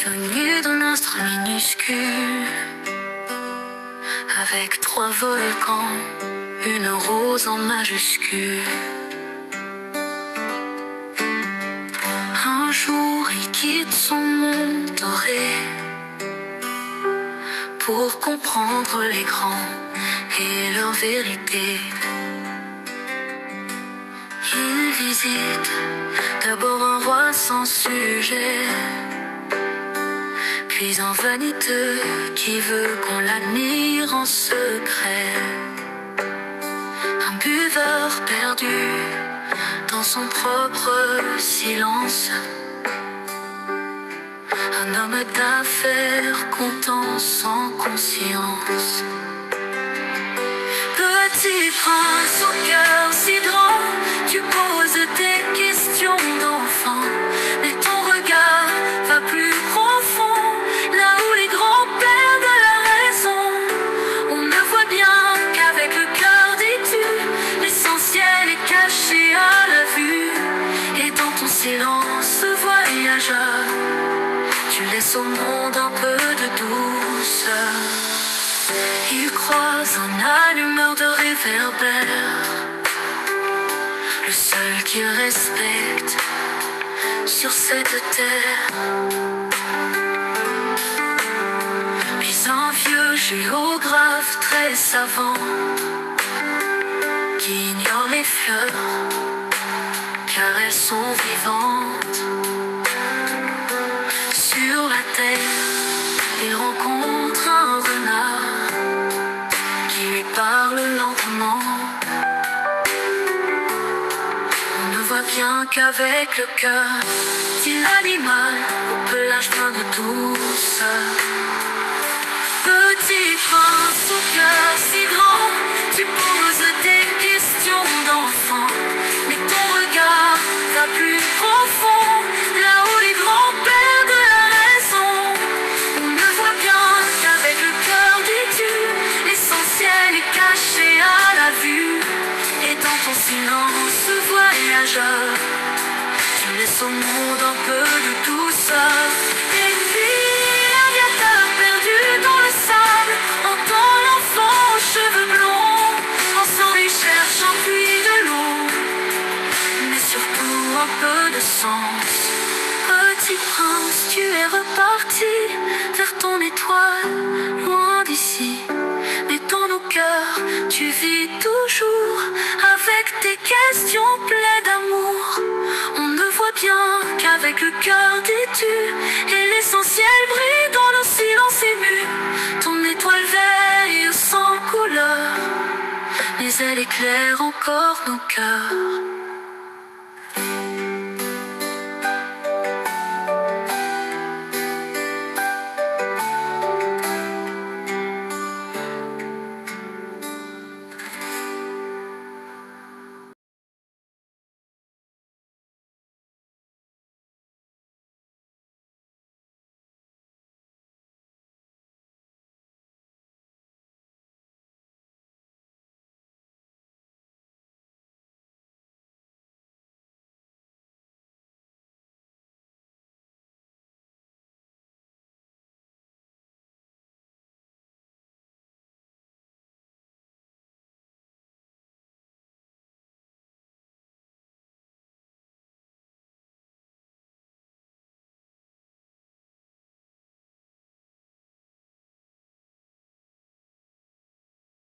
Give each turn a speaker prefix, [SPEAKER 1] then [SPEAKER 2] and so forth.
[SPEAKER 1] venu d'un astre minuscule, avec 3 volcans, une rose en majuscule. Un jour il quitte son monde doré pour comprendre les grands et leur vérité. Il visite d'abord un roi sans sujet, puis un vaniteux qui veut qu'on l'admire en secret. Un buveur perdu dans son propre silence, un homme d'affaires comptant sans conscience. Petit prince au cœur si grand, tu poses des questions d'enfant, mais ton regard va plus profond, là où les grands perdent la raison. On ne voit bien qu'avec le cœur dis-tu, l'essentiel est caché à la vue. Et dans ton silence voyageur, tu laisses au monde un peu de douceur. Il croise un allumeur de réverbère, le seul qu'il respecte sur cette terre. Puis un vieux géographe très savant qui ignore les fleurs car elles sont vivantes. Sur la terre, il rencontre un renard qui lui parle lentement. On ne voit bien qu'avec le cœur dit l'animal au pelage plein de douceur. Petit prince au cœur si grand, tu poses des questions d'enfant, mais ton regard va plus profond, là où les grands perdent la raison. On ne voit bien qu'avec le cœur dis-tu, l'essentiel est caché à la vue. Et dans ton silence voyageur, tu laisses au monde un peu de douceur. Et puis un viateur perdu dans le sable entend l'enfant aux cheveux blonds. Ensemble ils cherchent un puits de l'eau, mais surtout un peu de sens. Petit prince, tu es reparti vers ton étoile, loin d'ici. Mais dans nos cœurs, tu vis toujours avec tes questions pleines d'amour. On ne voit bien qu'avec le cœur dis-tu, et l'essentiel brille dans nos silences émus. Ton étoile veille sans couleur, mais elle éclaire encore nos cœurs.